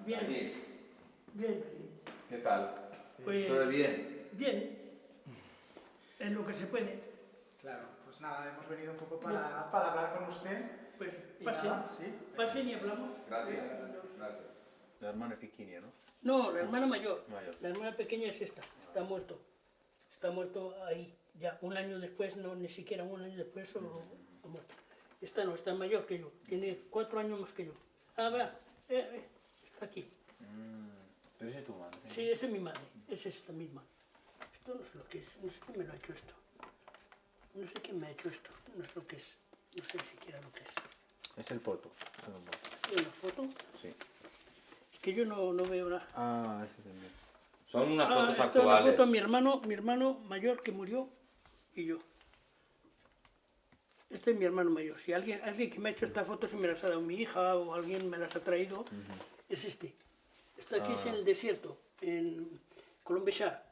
Bien. Aquí. Bien. ¿Qué tal? Pues, ¿Todo bien? Bien. En lo que se puede. Claro, pues nada, hemos venido un poco para hablar con usted. Pues Y pasen. nada, sí. Pasen y hablamos. Gracias. Gracias. La hermana pequeña, ¿no? No, la hermana mayor. Mayor. La hermana pequeña es esta. Está muerto. Está muerto ahí. Ya un año después, no, ni siquiera un año después, solo ha muerto. Esta no, está mayor que yo. Tiene 4 años más que yo. Ah, va. Está aquí. Pero esa es tu madre. Sí, esa es mi madre. Es esta misma. Esto no sé lo que es. No sé quién me lo ha hecho esto. No sé quién me ha hecho esto. No sé lo que es. No sé siquiera lo que es. Es el foto. ¿Hay una foto? Sí. Es que yo no veo nada. Ah, ese también. Son unas fotos Esta es una actuales. foto de mi hermano mayor que murió y yo. Este es mi hermano mayor. Si alguien que me ha hecho esta foto, si me las ha dado mi hija o alguien me las ha traído, es este. Está aquí es en el desierto, en Colombeshar.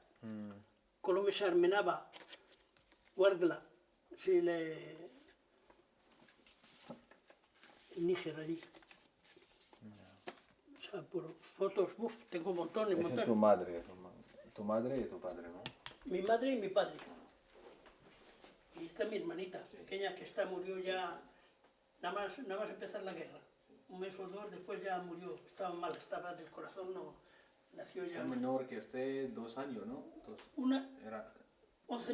Colombeshar, Menaba, Ouargla, en Níger, allí. O sea, por fotos, tengo montones, Esa es montones. tu madre. Tu madre y tu padre, ¿no? Mi madre y mi padre. Y esta es mi hermanita pequeña que murió ya, nada más empezar la guerra. Un mes o dos después ya murió, estaba mal, estaba del corazón, no, nació ya. Es menor que usted 2 años, ¿no? Una, Era... 11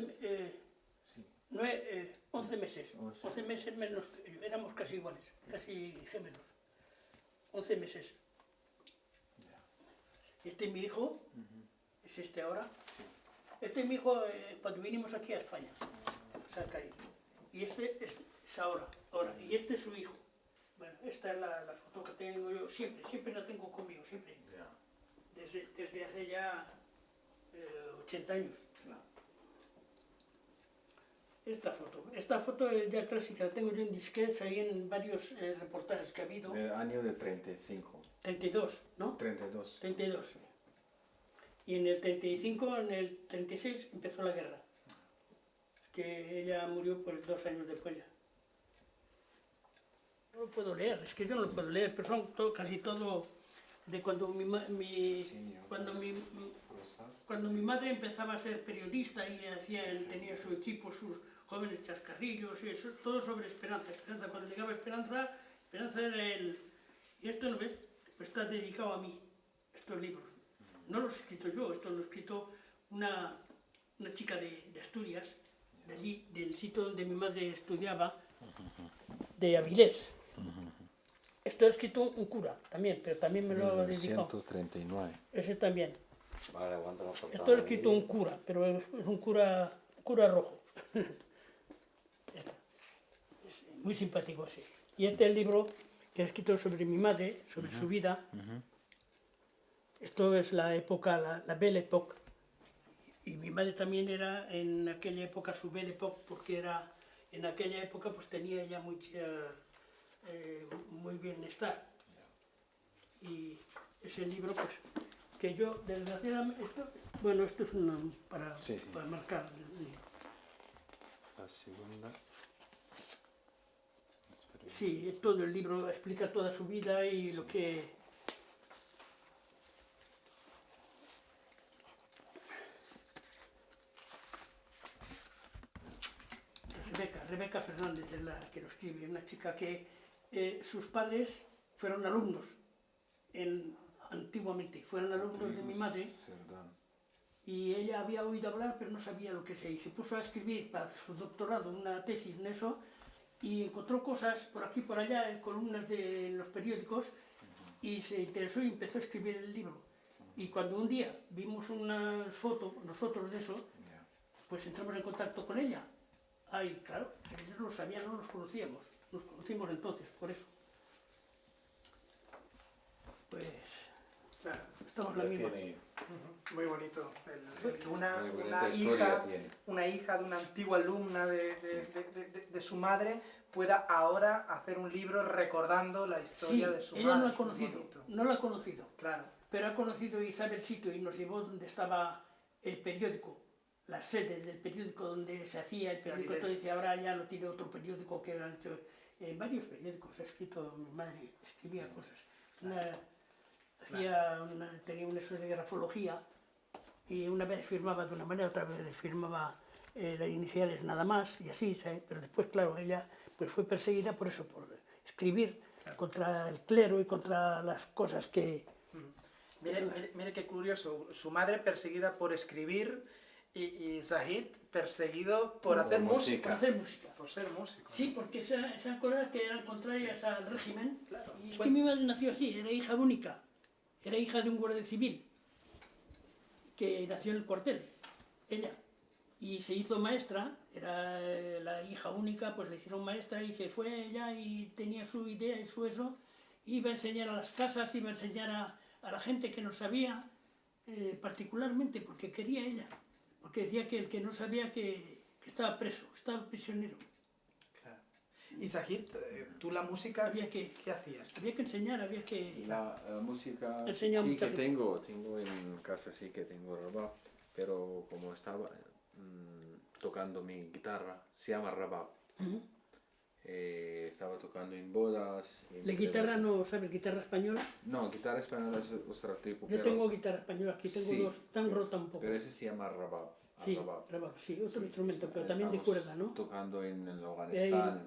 meses, 11 meses menos que yo, éramos casi iguales, casi gemelos. 11 meses. Este es mi hijo, es este ahora. Este es mi hijo cuando vinimos aquí a España, se ha caído. Y este es ahora. Y este es su hijo. Bueno, esta es la foto que tengo yo, siempre la tengo conmigo, siempre. Desde hace ya 80 años. Esta foto es ya clásica, la tengo yo en disquetes ahí en varios reportajes que ha habido. Del año de 35. 32, ¿no? 32. 32, sí. Y en el 35, en el 36 empezó la guerra. Que ella murió pues 2 años después ya. No lo puedo leer, es que yo no lo puedo leer, pero son casi todo de cuando cuando mi madre empezaba a ser periodista y tenía su equipo, sus jóvenes chascarrillos y eso, todo sobre Esperanza. Cuando llegaba Esperanza era el... Y esto, ¿no ves? Pues está dedicado a mí, estos libros. No los he escrito yo, esto lo ha escrito una chica de Asturias, de allí, del sitio donde mi madre estudiaba, de Avilés. Esto ha escrito un cura también, pero también me lo ha dedicado. 1939. Ese también. Vale, aguanta la Esto lo ha escrito un cura, pero es un cura rojo. Este. Es muy simpático así. Y este es el libro que ha escrito sobre mi madre, sobre su vida. Esto es la época, la Belle Époque. Y mi madre también era en aquella época su Belle Époque, porque era, en aquella época pues tenía ya muy bienestar. Y ese libro pues que yo desgraciadamente, esto es para marcar el libro. La segunda. Sí, todo el libro explica toda su vida y lo que... Rebeca Fernández es la que lo escribe, una chica que sus padres fueron alumnos antiguamente, fueron alumnos de mi madre. Y ella había oído hablar, pero no sabía lo que sea. Y se puso a escribir para su doctorado una tesis en eso y encontró cosas por aquí y por allá en columnas de los periódicos y se interesó y empezó a escribir el libro. Y cuando un día vimos una foto, nosotros de eso, pues entramos en contacto con ella. Ay, claro, ellos no lo sabían, no nos conocíamos. Nos conocimos entonces, por eso. Pues, claro, estamos la misma. Muy bonito. Muy bonita historia tiene. Una hija de una antigua alumna de su madre pueda ahora hacer un libro recordando la historia de su madre. Ella no la ha conocido, Claro. pero ha conocido Isabel Sito y nos llevó donde estaba el periódico, la sede del periódico donde se hacía el periódico. Entonces ahora ya lo tiene otro periódico que han hecho, varios periódicos ha escrito mi madre, escribía cosas. tenía un eso de grafología y una vez firmaba de una manera, otra vez firmaba las iniciales nada más y así, ¿sabes? Pero después, claro, ella pues fue perseguida por eso, por escribir contra el clero y contra las cosas que... Mire qué curioso, su madre perseguida por escribir y Zahid perseguido por hacer música. Por hacer música. Por ser músico. Sí, porque esas cosas que eran contrarias al régimen. Claro. Y es que mi madre nació así, era hija única, era hija de un guardia civil que nació en el cuartel, ella. Y se hizo maestra, era la hija única, pues le hicieron maestra y se fue ella y tenía su idea y su eso. Iba a enseñar a las casas, iba a enseñar a la gente que no sabía, particularmente porque quería ella. Porque decía que el que no sabía que estaba preso, estaba prisionero. Claro. Y Zahid, tú la música, Había que, ¿qué hacías? había que enseñar, había que... La música Enseña sí mucha que gente. tengo en casa, sí que tengo rabab, pero como estaba tocando mi guitarra, se llama rabab. Ujú. Estaba tocando en bodas. en ¿La guitarra no sabes? ¿Guitarra española? No, guitarra española es otro tipo. Yo pero, tengo guitarra española, aquí tengo sí, dos, tan rota un poco. Pero ese se llama rabab. Sí, rabab. rabab, sí, otro Sí, instrumento, pero también de estamos cuerda, ¿no? Tocando en el Laúd, Afganistán.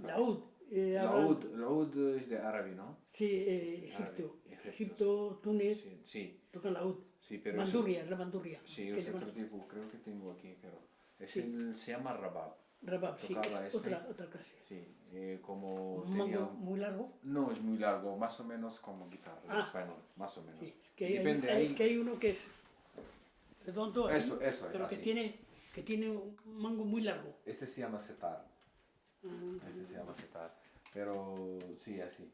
Laúd es de árabe, ¿no? Sí, Árabe, Egipto, Túnez, Sí, sí, tocan laúd. sí, pero Bandurria, es la bandurria. sí, que es llaman otro tipo, creo que tengo aquí, pero Sí. se llama rabab. rabab, sí, tocaba es ese. otra clase. Sí, como Un tenía... mango muy largo. No, es muy largo, más o menos como guitarra en Ah. español, más o menos. Sí, es que Depende es ahí. que hay uno que es redondo así, Eso, pero así. que tiene un mango muy largo. Este se llama setar, Ah, este se llama setar, pero sí, así.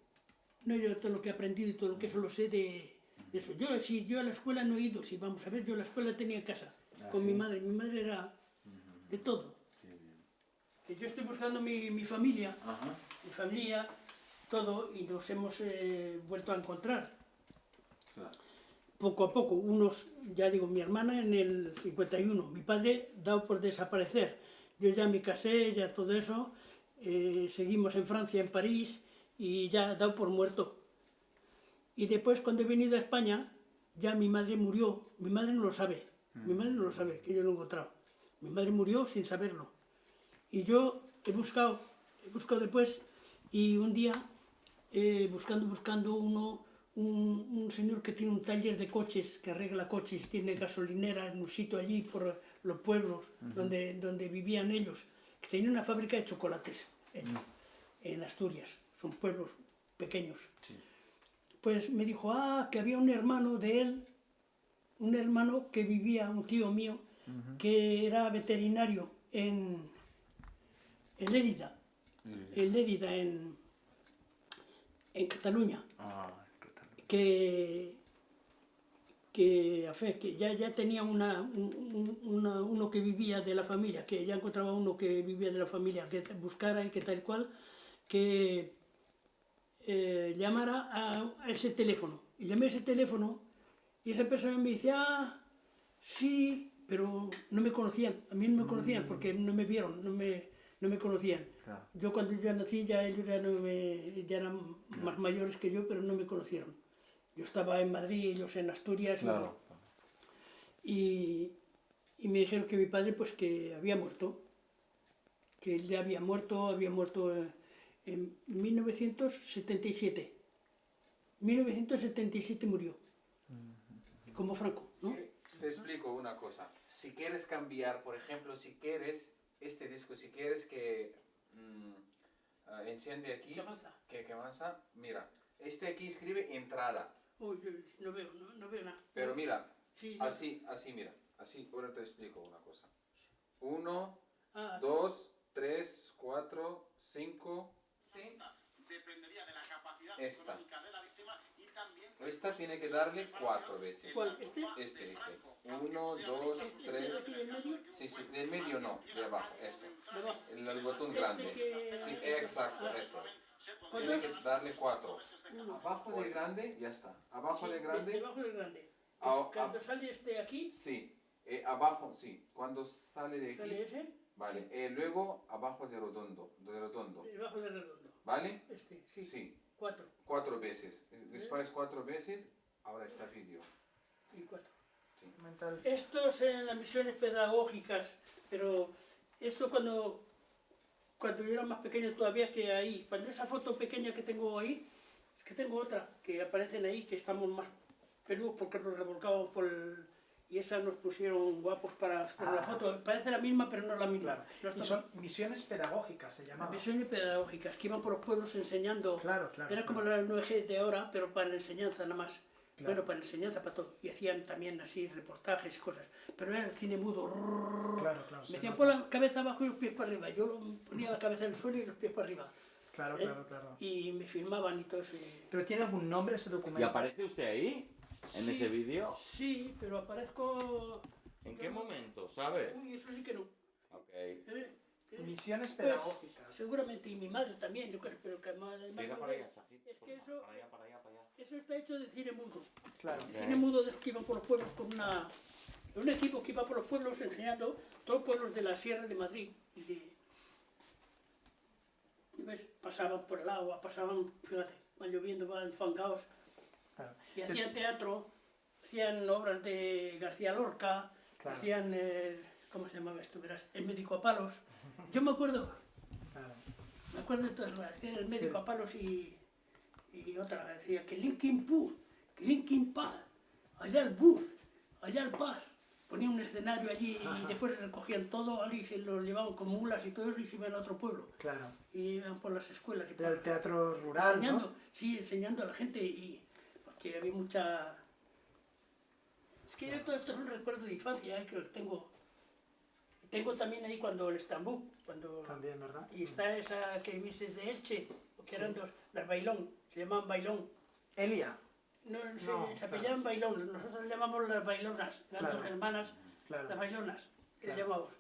No, yo todo lo que he aprendido y todo lo que eso lo sé de eso. Yo a la escuela no he ido, si vamos a ver, yo la escuela tenía en casa, con ¿sí? mi madre era de todo. Qué bien. Que yo estoy buscando mi familia, Ajá, todo, y nos hemos vuelto a encontrar. claro. Poco a poco, unos, ya digo, mi hermana en el 51, mi padre dado por desaparecer. Yo ya me casé, ya todo eso, seguimos en Francia, en París, y ya dado por muerto. Y después, cuando he venido a España, ya mi madre murió. Mi madre no lo sabe, mi madre no lo sabe, que yo lo he encontrado. Mi madre murió sin saberlo. Y yo he buscado después, y un día, buscando un señor que tiene un taller de coches, que arregla coches, tiene gasolinera en un sitio allí por los pueblos donde vivían ellos, que tenía una fábrica de chocolates en Asturias, son pueblos pequeños. Sí. Pues me dijo, que había un hermano de él, un hermano que vivía, un tío mío, que era veterinario en Lérida, en Cataluña, que ya tenía uno que vivía de la familia, que ya encontraba uno que vivía de la familia, que buscara y que tal cual, que llamara a ese teléfono. Y llamé a ese teléfono y esa persona me dice, sí, pero no me conocían, a mí no me conocían porque no me vieron, no me conocían. Claro. Yo cuando ya nací, ya ellos ya eran más mayores que yo, pero no me conocieron. Yo estaba en Madrid, ellos en Asturias, Claro. y me dijeron que mi padre pues que había muerto, que él ya había muerto en 1977. 1977 murió, como Franco, ¿no? Sí, te explico una cosa. Si quieres cambiar, por ejemplo, si quieres este disco, si quieres que enciende aquí, ¿Qué avanza? que avanza, mira, este aquí escribe entrada, Uy, yo no veo nada. pero mira, Sí, así, mira, así, ahora te explico una cosa. 1, Ah, 2, 3, 4, 5, dependería de la capacidad esta. económica de la víctima y también Esta tiene que darle 4 veces. ¿Cuál? ¿Este? Este. 1, 2, 3. de aquí del medio. Sí, del medio no, de abajo, eso. De abajo. El botón grande. Sí, exacto, eso. Tiene que darle 4. Uno. Abajo del grande, ya está. Abajo Sí, del grande, debajo del grande. Ah, Cuando sale este aquí, sí. Abajo, sí. Cuando sale de sale aquí, ese, vale. Luego abajo de redondo, debajo del redondo. ¿vale? Este, sí. Sí. 4. 4 veces. Después 4 veces Ahora está vídeo. y 4. Mental. Estos en las misiones pedagógicas, pero esto cuando yo era más pequeño todavía que ahí, cuando esa foto pequeña que tengo ahí, es que tengo otra, que aparecen ahí, que estamos más peludos porque nos revolcábamos por el... Y esa nos pusieron guapos para hacer la foto. Parece la misma, pero no es la misma. Claro. No Y está- son misiones pedagógicas, se Las llamaban. misiones pedagógicas, que iban por los pueblos enseñando. Claro, claro. Era como la 9G de ahora, pero para la enseñanza nada más. Claro. Bueno, para la enseñanza, para todo. Y hacían también así reportajes y cosas. Pero era el cine mudo. Claro, claro. Me se decían, nota. pon la cabeza abajo y los pies para arriba. Yo ponía la cabeza en el suelo y los pies para arriba. Claro, ¿eh? claro, claro. Y me filmaban y todo eso. ¿Pero tiene algún nombre ese ¿Y documento? aparece usted ahí? ¿En Sí, ese vídeo? Sí, pero aparezco... ¿En qué momento? ¿Sabe? Uy, eso sí que no. Ok. Misiones Pues, pedagógicas. seguramente, y mi madre también, yo creo, pero que más... Venga para allá, Sajid. Es que eso... Para allá, para allá, para allá. Eso está hecho de cine mudo. Claro. El cine mudo de los que iban por los pueblos con un equipo que iba por los pueblos enseñando todos los pueblos de la Sierra de Madrid. Y ves, pasaban por el agua, pasaban, fíjate, van lloviendo, van enfangados. Claro. Y hacían teatro, hacían obras de García Lorca, Claro. hacían, ¿cómo se llamaba esto? Verás, El médico a palos. Yo me acuerdo Claro. de todas las, hacían El médico a palos y otra, decía que Linkin Park, que Linkin Park, allá el bus, allá el paz. Ponían un escenario allí y después recogían todo y se lo llevaban con mulas y todo eso y se iban a otro pueblo. Claro. Y iban por las escuelas y por Era el teatro rural, enseñando, ¿no? sí, enseñando a la gente y porque había mucha... Es que yo todo esto es un recuerdo de infancia, que los tengo. Tengo también ahí cuando el Estambul, cuando... También, ¿verdad? Y está esa que viste de Elche, que eran Sí. dos, las Bailón, se llamaban Bailón. Elia. No, No, se apellidaban Bailón, nosotros le llamamos las Bailonas, eran Claro. dos hermanas, Claro. las Bailonas, le Claro. llamamos.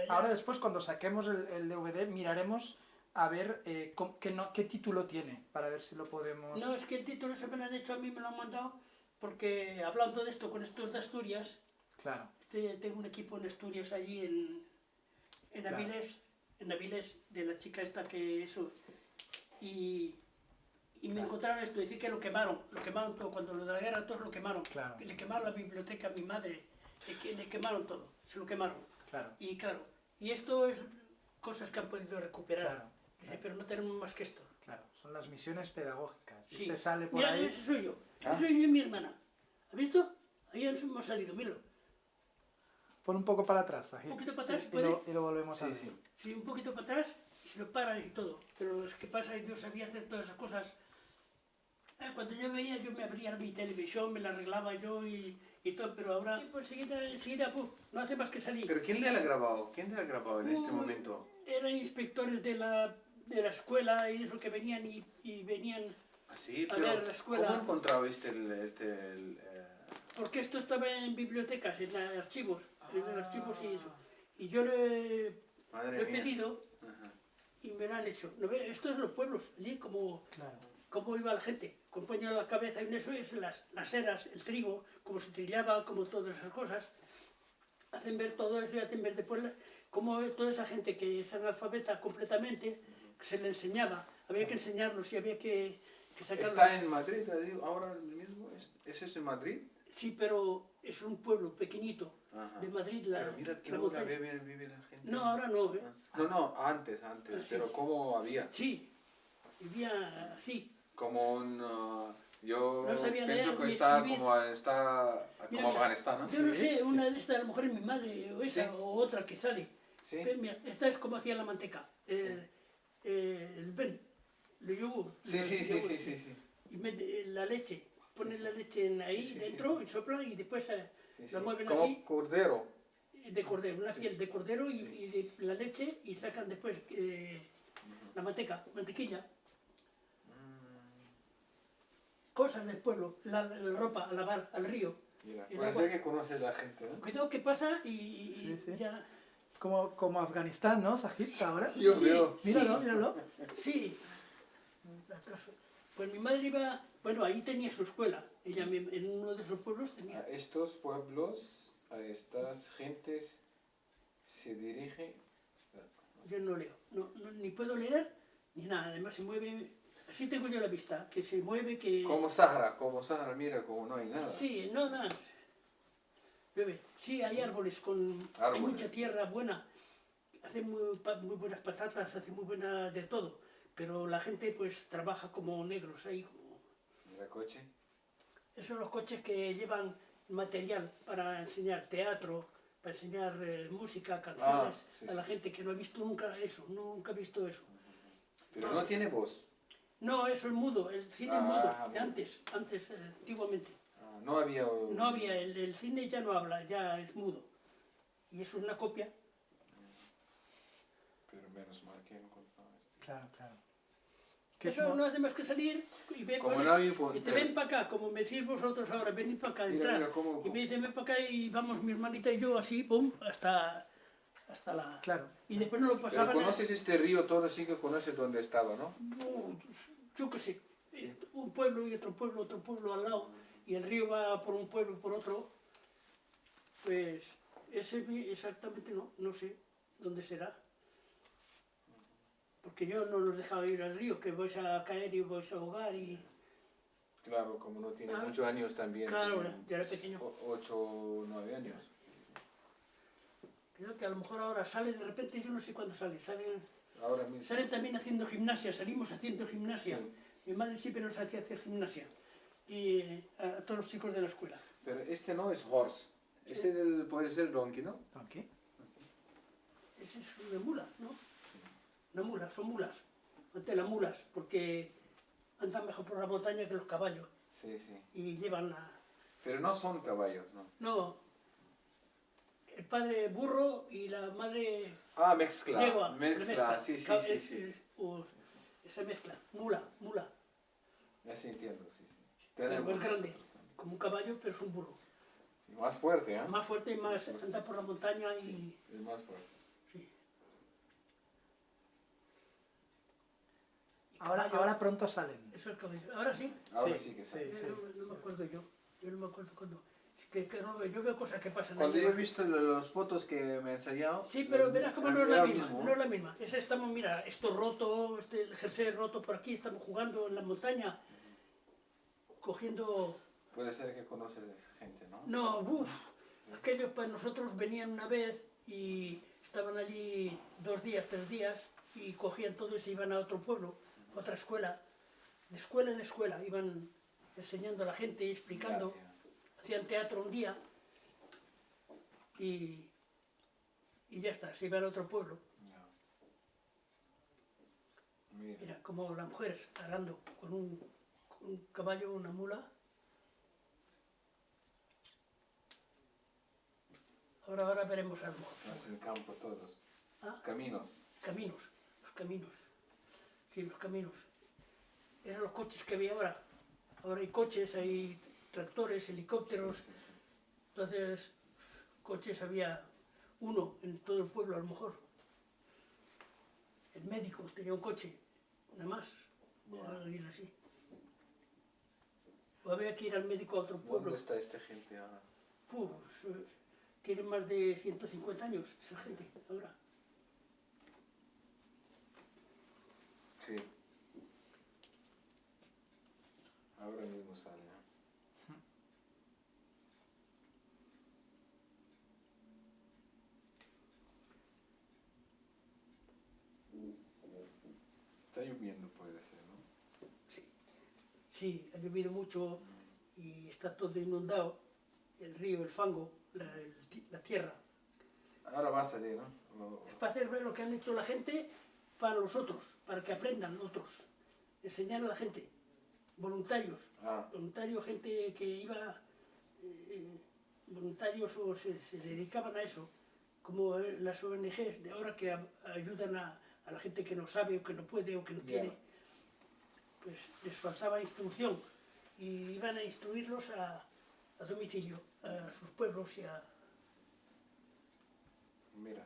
Ahora después, cuando saquemos el DVD, miraremos a ver qué título tiene, para ver si lo podemos... No, es que el título se me lo han hecho a mí, me lo han mandado, porque hablando de esto con estos de Asturias, Claro. tengo un equipo en Asturias allí en Claro. Avilés, de la chica esta que eso, y me encontraron esto, decir que lo quemaron todo, cuando lo de la guerra todos lo quemaron, Claro. que le quemaron la biblioteca a mi madre, que le quemaron todo, se lo quemaron, Claro. y claro, y esto es cosas que han podido recuperar, Claro. dice, pero no tenemos más que esto. Claro. Son las misiones pedagógicas. Sí. Usted sale por Mira, ahí... ese soy yo, Ah. ese soy yo y mi hermana, ¿has visto? Ahí hemos salido, míralo. Pon un poco para atrás, Sajid. Un poquito para atrás, y lo volvemos a Sí, ver. sí. Sí, un poquito para atrás y se lo paran y todo. Pero es que pasa que yo sabía hacer todas esas cosas. Cuando yo veía, yo me abría mi televisión, me la arreglaba yo y todo, pero ahora, pues enseguida, pues, no hace más que salir. ¿Pero quién te la ha grabado? ¿Quién te la ha grabado en este Uy, momento? Eran inspectores de la escuela y eso que venían y venían, Así, A pero ver, la escuela. ¿cómo encontrabiste porque esto estaba en bibliotecas, en archivos, en archivos y eso. Y yo Madre lo he mía. pedido Ajá. y me lo han hecho. ¿No ves? Esto es los pueblos, allí como... Claro. cómo iba la gente, con paño en la cabeza y en eso es las eras, el trigo, cómo se trillaba, como todas esas cosas. Hacen ver todo eso y hacen ver después cómo toda esa gente que es analfabeta completamente, se le enseñaba, había que enseñarlos y había que sacarlos. ¿Está en Madrid digo, ahora mismo? ¿Ese es en Madrid? Sí, pero es un pueblo pequeñito Ajá. de Madrid. Pero mira qué la hora montaña. vive la gente. No, ahora no. ¿eh? No, antes. Así Pero es. ¿cómo había? Sí, vivía así. Como un... yo No sabía pienso leer que ni está escribir. como Mira, Afganistán, ¿no? Yo no sé, una de estas a lo mejor es mi madre o esa Sí. o otra que sale. Sí. Mira, esta es como hacía la manteca. El yogur. Sí. Y mete la leche. Pone la leche ahí Sí. dentro y sopla y después Sí, la mueven Como así cordero. de cordero, una piel de cordero y de la leche y sacan después la mantequilla. Cosas del pueblo, la ropa, a lavar, al río. Mira, El puede agua. ser que conoces la gente, ¿no? Cuidado que pasa y Sí. ya... Como Afganistán, ¿no, Sajid, ahora? Yo Sí. veo. Míralo, míralo. Sí. Pues mi madre iba, bueno, ahí tenía su escuela. Ella en uno de esos pueblos A tenía. estos pueblos, a estas gentes se dirige... Yo no leo, ni puedo leer ni nada. Además se mueve. Así tengo yo la vista, que se mueve, que... Como Sahara, mira, como no hay nada. Sí, no, nada. Bebe, sí, hay árboles hay Árboles. mucha tierra buena, hacen muy buenas patatas, hacen muy buena de todo, pero la gente pues trabaja como negros ahí, como... Mira, coche. Esos son los coches que llevan material para enseñar teatro, para enseñar música, canciones, sí, a la sí. gente que no ha visto nunca eso, nunca ha visto eso. Pero no tiene voz. No, eso es mudo, el cine es mudo, antes, antiguamente. No había... No había, el cine ya no habla, ya es mudo. Y eso es una copia. Pero menos mal que encontraba esto. Claro, claro. Eso no hace más que salir y ven, Como ¿vale? no había Y te ven para acá, como me decís vosotros ahora, venid para acá, Mira, entrar. mira, cómo- Y me dicen, ven para acá y vamos mi hermanita y yo así, pum, hasta la... Claro. Y después nos lo Pero pasaban... conoces este río, todo sí que conoces dónde estaba, ¿no? Yo qué sé, un pueblo y otro pueblo al lado, y el río va por un pueblo y por otro, pues ese exactamente no sé dónde será. Porque yo no los dejaba ir al río, que vais a caer y vais a ahogar y... Claro, como no tiene Ah, muchos años también. claro, tiene ya era pequeño. 8 o 9 años. Creo que a lo mejor ahora sale de repente, yo no sé cuándo salen Ahora mismo. también haciendo gimnasia, salimos haciendo gimnasia. Sí. Mi madre siempre nos hacía hacer gimnasia. Y a todos los chicos de la escuela. Pero este no es horse. Puede ser donkey, ¿no? ¿Donkey? Esa es una mula, ¿no? Una mula, son mulas. Antes las mulas, porque andan mejor por la montaña que los caballos. Sí, sí. Y llevan la... Pero no son caballos, ¿no? No, el padre burro y la madre Ah, mezcla. yegua. Mezcla, sí, sí, sí, sí. Esa mezcla, mula. Ya sí entiendo, sí, sí. Pero Tenemos es grande, nosotros también. como un caballo, pero es un burro. Sí, más fuerte, ¿eh? Más fuerte y más anda por la montaña y... Sí, es más fuerte. Sí. Y Ahora, caballo, ahora pronto salen. eso es caballo. Ahora sí. Ahora Sí, sí que sí. sí. No me acuerdo yo. Yo no me acuerdo cuando... Que no, yo veo cosas que pasan Cuando ahí. yo he visto las fotos que me he enseñado... Sí, pero verás cómo no es la era misma, mismo. no es la misma. Esa estamos, mira, esto roto, el jersey roto por aquí, estamos jugando en la montaña, cogiendo... Puede ser que conoces gente, ¿no? No, uff, aquellos para nosotros venían una vez y estaban allí 2 días, 3 días y cogían todo y se iban a otro pueblo, a otra escuela. De escuela en escuela iban enseñando a la gente y explicando. Ya, ya. Hacían teatro un día y ya está, se iban a otro pueblo. Ya. Mira. Mira, como las mujeres arando con un caballo, una mula. Ahora veremos a lo mejor. Estamos en el campo todos. Ah, Caminos. los caminos. Sí, los caminos. Eran los coches que había ahora. Ahora hay coches, hay tractores, helicópteros. Sí, sí, sí. Entonces, coches había uno en todo el pueblo a lo mejor. El médico tenía un coche, nada más. O Ya. alguien así. O había que ir al médico a otro pueblo. ¿Dónde está esta gente ahora? Pues, tiene más de 150 años esa gente ahora. Sí. Ahora mismo sale, ¿no? Está lloviendo, puede ser, ¿no? Sí, ha llovido mucho y está todo inundado. El río, el fango, la tierra. Ahora va a salir, ¿no? Es para hacer ver lo que han hecho la gente para los otros, para que aprendan otros. Enseñar a la gente. Voluntarios. Ah, Voluntarios, gente que iba... voluntarios o se dedicaban a eso. Como las ONGs de ahora que ayudan a la gente que no sabe o que no puede o que no Ya. tiene. Pues les faltaba instrucción y iban a instruirlos a domicilio, a sus pueblos y a... mira.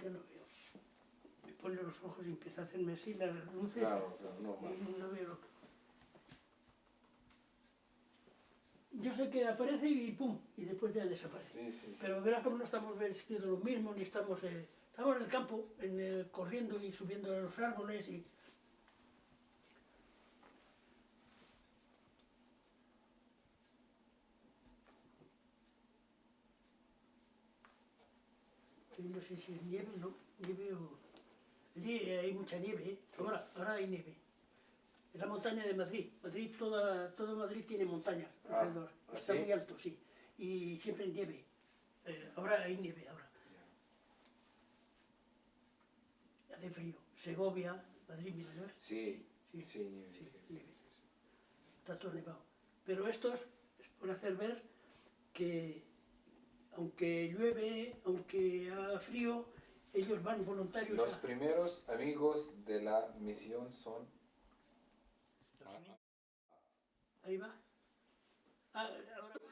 Ya no veo. Me pone los ojos y empieza a hacerme así las luces Claro, claro, normal. y no veo lo que... Yo sé que aparece y pum, y después ya desaparece. Sí, sí. Pero verás como no estamos vestidos lo mismo, ni estamos Estábamos en el campo, corriendo y subiendo a los árboles y... No sé si es nieve, ¿no? Nieve o... Allí hay mucha nieve, ¿eh? Ahora hay nieve. Es la montaña de Madrid. Todo Madrid tiene montañas alrededor. Está ¿sí? muy alto, sí. Y siempre hay nieve. Ahora hay nieve, ahora. Hace frío. Segovia, Madrid, mira, ¿no? Sí, Sí, sí, nieve, sí, sí, nieve. sí, sí. Está todo nevado. Pero estos es por hacer ver que aunque llueve, aunque haga frío, ellos van voluntarios Los a... primeros amigos de la misión son... Ahí va. Ahora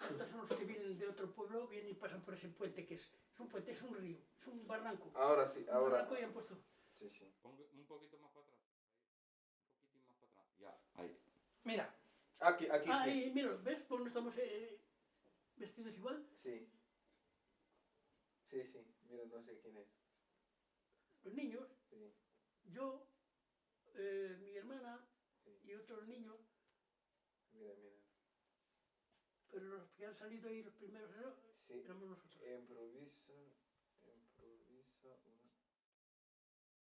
estos son los que vienen de otro pueblo, vienen y pasan por ese puente, que es un puente, es un río, es un barranco. Ahora sí, Un ahora... barranco y han puesto... Sí, sí. Pongo un poquito más para atrás. Un poquitín más para atrás. Ya, ahí. Mira, Aquí, aquí. Ah, aquí. y mira, ¿ves? Pues no estamos vestidos igual. Sí. Sí, sí. Mira, no sé quién es. Los niños, Sí, yo, mi hermana sí. y otros niños, Mira, mira. pero los que han salido ahí los primeros Sí. éramos nosotros. Improvisa una